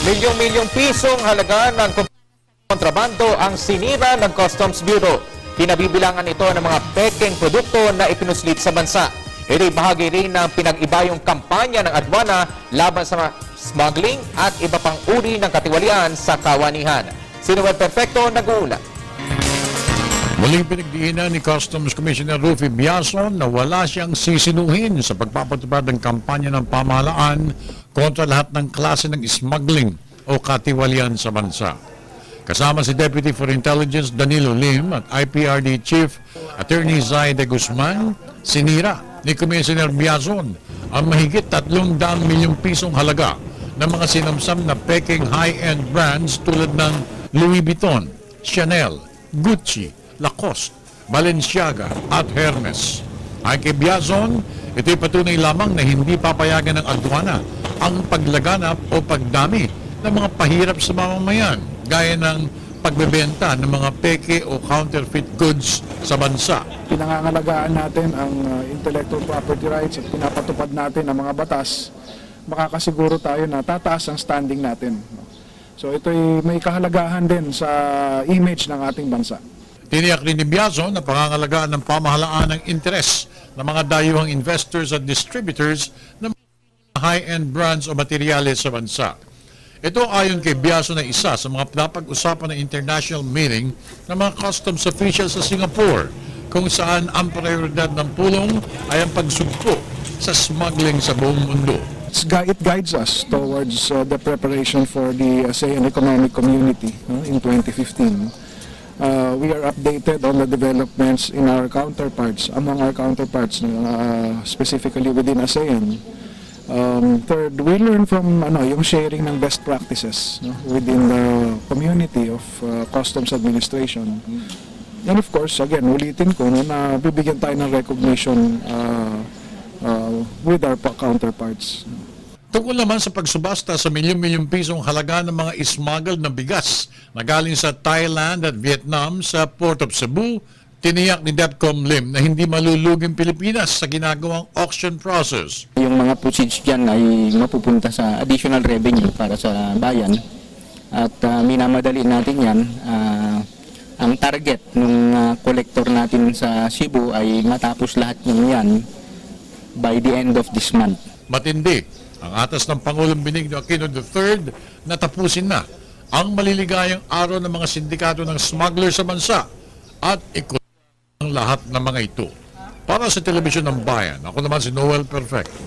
Milyong-milyong pisong halaga ng kontrabando ang sinira ng Customs Bureau. Kinabibilangan ito ng mga pekeng produkto na ipinuslit sa bansa. Ito'y bahagi rin ng pinag-ibayong kampanya ng adwana laban sa smuggling at iba pang uri ng katiwalian sa kawanihan. Sinuwel Perfecto nag-uula. Muling pinagdiinan ni Customs Commissioner Rufy Biason na wala siyang sisinuhin sa pagpapatupad ng kampanya ng pamahalaan kontra lahat ng klase ng smuggling o katiwalian sa bansa. Kasama si Deputy for Intelligence Danilo Lim at IPRD Chief Attorney Zaide Guzman, sinira ni Commissioner Biason ang mahigit 300 milyong pisong halaga ng mga sinamsam na peking high-end brands tulad ng Louis Vuitton, Chanel, Gucci, Lacoste, Balenciaga at Hermes. Ay kay Biazon, ito'y patunay lamang na hindi papayagan ng adwana ang paglaganap o pagdami ng mga pahirap sa mamamayan gaya ng pagbebenta ng mga peke o counterfeit goods sa bansa. Pinangangalagaan natin ang intellectual property rights at pinapatupad natin ang mga batas, makakasiguro tayo na tataas ang standing natin. So ito'y may kahalagahan din sa image ng ating bansa. Tiniyak rin ni Biazon na pangangalagaan ng pamahalaan ng interes ng mga dayuhang investors at distributors ng mga high-end brands o materyales sa bansa. Ito ayon kay Biazon na isa sa mga napag-usapan ng international meeting ng mga customs officials sa Singapore, kung saan ang prioridad ng pulong ay ang pagsugpo sa smuggling sa buong mundo. It guides us towards the preparation for the ASEAN Economic Community in 2015. We are updated on the developments in our counterparts, among our counterparts, specifically within ASEAN. Third, we learn from yung sharing ng best practices within the community of customs administration. And of course, again, ulitin ko na bibigyan tayo ng recognition with our counterparts. Tungkol naman sa pagsubasta sa milyong-milyong pisong halaga ng mga smuggled na bigas na galing sa Thailand at Vietnam sa Port of Cebu, tiniyak ni DepCom Lim na hindi maluluging Pilipinas sa ginagawang auction process. Yung mga proceeds dyan ay mapupunta sa additional revenue para sa bayan at minamadali natin yan. Ang target ng collector natin sa Cebu ay matapos lahat ng yan by the end of this month. Matindi ang atas ng Pangulong Benigno Aquino III na tapusin na ang maliligayang araw ng mga sindikato ng smuggler sa bansa at ikot ang lahat ng mga ito. Para sa Telebisyon ng Bayan, ako naman si Noel Perfecto.